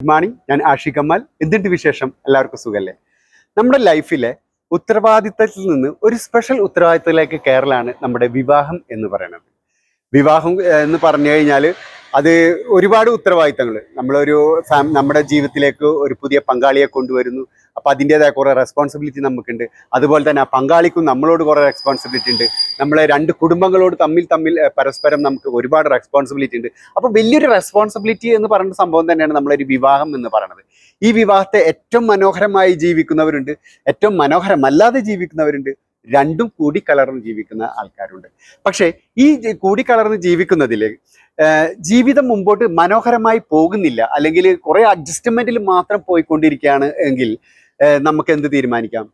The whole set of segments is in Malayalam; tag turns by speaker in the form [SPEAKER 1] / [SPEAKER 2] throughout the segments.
[SPEAKER 1] Good morning. ഞാൻ ആഷിഖ് കമാൽ. എന്തുണ്ട് വിശേഷം? എല്ലാവർക്കും സുഖല്ലേ? നമ്മുടെ ലൈഫിലെ ഉത്തരവാദിത്തത്തിൽ നിന്ന് ഒരു സ്പെഷ്യൽ ഉത്തരവാദിത്തത്തിലേക്ക് കയറലാണ് നമ്മുടെ വിവാഹം എന്ന് പറയുന്നത്. വിവാഹം എന്ന് പറഞ്ഞു കഴിഞ്ഞാൽ അത് ഒരുപാട് ഉത്തരവാദിത്തങ്ങൾ നമ്മളൊരു നമ്മുടെ ജീവിതത്തിലേക്ക് ഒരു പുതിയ പങ്കാളിയെ കൊണ്ടുവരുന്നു. അപ്പം അതിൻ്റെതായ കുറേ റെസ്പോൺസിബിലിറ്റി നമുക്കുണ്ട്. അതുപോലെ തന്നെ ആ പങ്കാളിക്കും നമ്മളോട് കുറേ റെസ്പോൺസിബിലിറ്റി ഉണ്ട്. നമ്മളെ രണ്ട് കുടുംബങ്ങളോട് തമ്മിൽ പരസ്പരം നമുക്ക് ഒരുപാട് റെസ്പോൺസിബിലിറ്റി ഉണ്ട്. അപ്പോൾ വലിയൊരു റെസ്പോൺസിബിലിറ്റി എന്ന് പറയുന്ന സംഭവം തന്നെയാണ് നമ്മളൊരു വിവാഹം എന്ന് പറയുന്നത്. ഈ വിവാഹത്തെ ഏറ്റവും മനോഹരമായി ജീവിക്കുന്നവരുണ്ട്, ഏറ്റവും മനോഹരമല്ലാതെ ജീവിക്കുന്നവരുണ്ട്, രണ്ടും കൂടിക്കലർന്ന് ജീവിക്കുന്ന ആൾക്കാരുണ്ട്. പക്ഷേ ഈ കൂടിക്കലർന്ന് ജീവിക്കുന്നതിൽ ജീവിതം മുമ്പോട്ട് മനോഹരമായി പോകുന്നില്ല, അല്ലെങ്കിൽ കുറെ അഡ്ജസ്റ്റ്മെന്റിൽ മാത്രം പോയിക്കൊണ്ടിരിക്കുകയാണ് എങ്കിൽ നമുക്ക് എന്ത് തീരുമാനിക്കാം?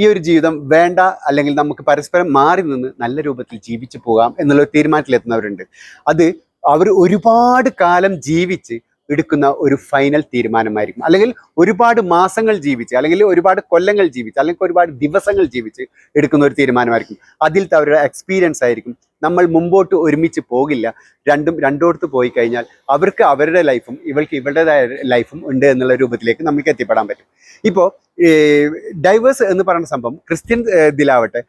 [SPEAKER 1] ഈ ഒരു ജീവിതം വേണ്ട, അല്ലെങ്കിൽ നമുക്ക് പരസ്പരം മാറി നിന്ന് നല്ല രൂപത്തിൽ ജീവിച്ചു പോകാം എന്നുള്ള തീരുമാനത്തിലെത്തുന്നവരുണ്ട്. അത് അവർ ഒരുപാട് കാലം ജീവിച്ച് എടുക്കുന്ന ഒരു ഫൈനൽ തീരുമാനമായിരിക്കും, അല്ലെങ്കിൽ ഒരുപാട് മാസങ്ങൾ ജീവിച്ച്, അല്ലെങ്കിൽ ഒരുപാട് കൊല്ലങ്ങൾ ജീവിച്ച്, അല്ലെങ്കിൽ ഒരുപാട് ദിവസങ്ങൾ ജീവിച്ച് എടുക്കുന്ന ഒരു തീരുമാനമായിരിക്കും. അതിലത്തെ അവരുടെ എക്സ്പീരിയൻസ് ആയിരിക്കും. നമ്മൾ മുമ്പോട്ട് ഒരുമിച്ച് പോകില്ല, രണ്ടോടത്ത് പോയി കഴിഞ്ഞാൽ അവർക്ക് അവരുടെ ലൈഫും ഇവൾക്ക് ഇവരുടേതായ ലൈഫും ഉണ്ട് എന്നുള്ള രൂപത്തിലേക്ക് നമുക്ക് എത്തിപ്പെടാൻ പറ്റും. ഇപ്പോൾ ഡൈവേഴ്സ് എന്ന് പറയുന്ന സംഭവം ക്രിസ്ത്യൻ ഇതിലാവട്ടെ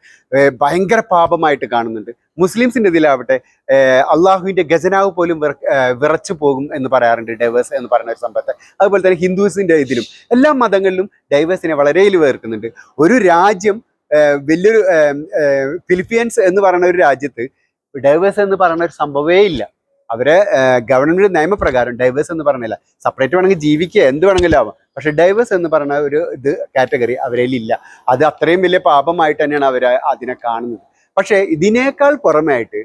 [SPEAKER 1] ഭയങ്കര പാപമായിട്ട് കാണുന്നുണ്ട്. മുസ്ലിംസിൻ്റെ ഇതിലാവട്ടെ അള്ളാഹുവിൻ്റെ ഖജനാവ് പോലും വിറച്ചു പോകും എന്ന് പറയാറുണ്ട് ഡൈവേഴ്സ് എന്ന് പറയുന്ന ഒരു സംഭവത്തെ. അതുപോലെ തന്നെ ഹിന്ദുസിൻ്റെ ഇതിലും എല്ലാ മതങ്ങളിലും ഡൈവേഴ്സിനെ വളരെ വേർക്കുന്നുണ്ട്. ഒരു രാജ്യം വലിയൊരു ഫിലിപ്പീൻസ് എന്ന് പറയുന്ന ഒരു രാജ്യത്ത് ഡൈവേഴ്സ് എന്ന് പറയുന്ന ഒരു സംഭവമേ ഇല്ല. അവരെ ഗവൺമെന്റ് നിയമപ്രകാരം ഡൈവേഴ്സ് എന്ന് പറഞ്ഞില്ല. സെപ്പറേറ്റ് വേണമെങ്കിൽ ജീവിക്കുക, എന്ത് വേണമെങ്കിലും ആവാം. പക്ഷെ ഡൈവേഴ്സ് എന്ന് പറയുന്ന ഒരു കാറ്റഗറി അവരിൽ ഇല്ല. അത് അത്രയും വലിയ പാപമായിട്ട് തന്നെയാണ് അവർ അതിനെ കാണുന്നത്. പക്ഷേ ഇതിനേക്കാൾ പുറമെയായിട്ട്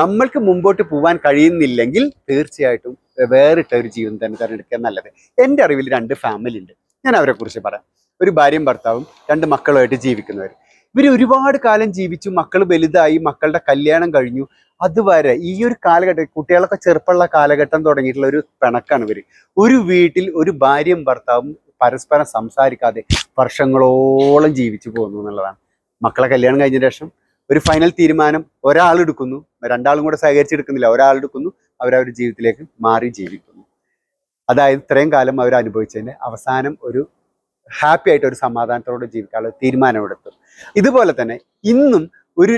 [SPEAKER 1] നമ്മൾക്ക് മുമ്പോട്ട് പോകാൻ കഴിയുന്നില്ലെങ്കിൽ തീർച്ചയായിട്ടും വേറിട്ട ഒരു ജീവിതം തന്നെ തിരഞ്ഞെടുക്കുക നല്ലത്. എൻ്റെ അറിവിൽ 2 ഫാമിലി ഉണ്ട്. ഞാൻ അവരെ കുറിച്ച് പറയാം. ഒരു ഭാര്യയും ഭർത്താവും 2 മക്കളുമായിട്ട് ജീവിക്കുന്നവർ. ഇവർ ഒരുപാട് കാലം ജീവിച്ചു, മക്കൾ വലുതായി, മക്കളുടെ കല്യാണം കഴിഞ്ഞു. അതുവരെ ഈ ഒരു കാലഘട്ടം, കുട്ടികളൊക്കെ ചെറുപ്പമുള്ള കാലഘട്ടം തുടങ്ങിയിട്ടുള്ള ഒരു പിണക്കാണ് ഇവർ. ഒരു വീട്ടിൽ ഒരു ഭാര്യയും ഭർത്താവും പരസ്പരം സംസാരിക്കാതെ വർഷങ്ങളോളം ജീവിച്ചു പോകുന്നു എന്നുള്ളതാണ്. മക്കളെ കല്യാണം കഴിഞ്ഞ ശേഷം ഒരു ഫൈനൽ തീരുമാനം ഒരാൾ എടുക്കുന്നു, 2 ആളും കൂടെ സഹകരിച്ചെടുക്കുന്നില്ല, ഒരാൾ എടുക്കുന്നു, അവരവരുടെ ജീവിതത്തിലേക്ക് മാറി ജീവിക്കുന്നു. അതായത് ഇത്രയും കാലം അവർ അനുഭവിച്ചതിൻ്റെ അവസാനം ഒരു ഹാപ്പി ആയിട്ട് ഒരു സമാധാനത്തോടെ ജീവിക്കാനുള്ള തീരുമാനമെടുത്തു. ഇതുപോലെ തന്നെ ഇന്നും ഒരു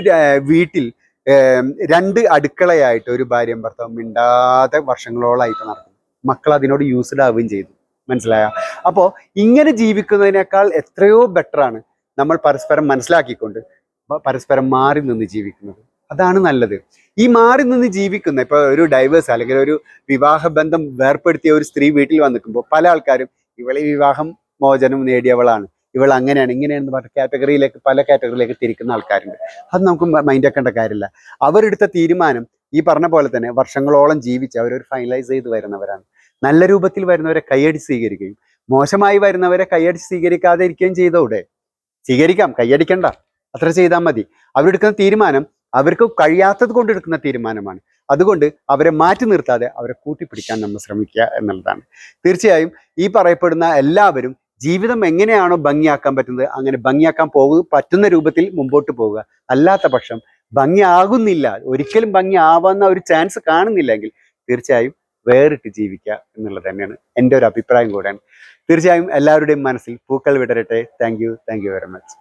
[SPEAKER 1] വീട്ടിൽ 2 അടുക്കളയായിട്ട് ഒരു ഭാര്യയും ഭർത്താവും മിണ്ടാതെ വർഷങ്ങളോളായിട്ട് നടക്കുന്നു. മക്കൾ അതിനോട് യൂസ്ഡ് ആവുകയും ചെയ്തു. മനസ്സിലായോ? അപ്പോൾ ഇങ്ങനെ ജീവിക്കുന്നതിനേക്കാൾ എത്രയോ ബെറ്ററാണ് നമ്മൾ പരസ്പരം മനസ്സിലാക്കിക്കൊണ്ട് പരസ്പരം മാറി നിന്ന് ജീവിക്കുന്നത്. അതാണ് നല്ലത്. ഈ മാറി നിന്ന് ജീവിക്കുന്ന ഇപ്പോൾ ഒരു ഡൈവേഴ്സ് അല്ലെങ്കിൽ ഒരു വിവാഹബന്ധം വേർപ്പെടുത്തിയ ഒരു സ്ത്രീ വീട്ടിൽ വന്ന് നിൽക്കുമ്പോൾ പല ആൾക്കാരും ഇവളെ വിവാഹം മോചനം നേടിയവളാണ്, ഇവൾ അങ്ങനെയാണ് ഇങ്ങനെയാണെന്ന് പറഞ്ഞ പല കാറ്റഗറിയിലേക്ക് തിരിക്കുന്ന ആൾക്കാരുണ്ട്. അത് നമുക്ക് മൈൻഡ് ആക്കേണ്ട കാര്യമില്ല. അവരെടുത്ത തീരുമാനം ഈ പറഞ്ഞ പോലെ തന്നെ വർഷങ്ങളോളം ജീവിച്ച് അവരൊരു ഫൈനലൈസ് ചെയ്ത് വരുന്നവരാണ്. നല്ല രൂപത്തിൽ വരുന്നവരെ കൈയടിച്ച് സ്വീകരിക്കുകയും മോശമായി വരുന്നവരെ കൈയടിച്ച് സ്വീകരിക്കാതെ ഇരിക്കുകയും ചെയ്തോടെ. സ്വീകരിക്കാം, കൈയടിക്കണ്ട, അത്ര ചെയ്താൽ മതി. അവരെടുക്കുന്ന തീരുമാനം അവർക്ക് കഴിയാത്തത് കൊണ്ട് എടുക്കുന്ന തീരുമാനമാണ്. അതുകൊണ്ട് അവരെ മാറ്റി നിർത്താതെ അവരെ കൂട്ടിപ്പിടിക്കാൻ നമ്മൾ ശ്രമിക്കുക എന്നുള്ളതാണ്. തീർച്ചയായും ഈ പറയപ്പെടുന്ന എല്ലാവരും ജീവിതം എങ്ങനെയാണോ ഭംഗിയാക്കാൻ പറ്റുന്നത് അങ്ങനെ ഭംഗിയാക്കാൻ പറ്റുന്ന രൂപത്തിൽ മുമ്പോട്ട് പോവുക. അല്ലാത്ത പക്ഷം ഭംഗിയാകുന്നില്ല, ഒരിക്കലും ഭംഗി ആവാവുന്ന ഒരു ചാൻസ് കാണുന്നില്ലെങ്കിൽ തീർച്ചയായും വേറിട്ട് ജീവിക്കുക എന്നുള്ളത് തന്നെയാണ് എൻ്റെ ഒരു അഭിപ്രായം കൂടെയാണ്. തീർച്ചയായും എല്ലാവരുടെയും മനസ്സിൽ പൂക്കൾ വിടരട്ടെ. Thank you very much.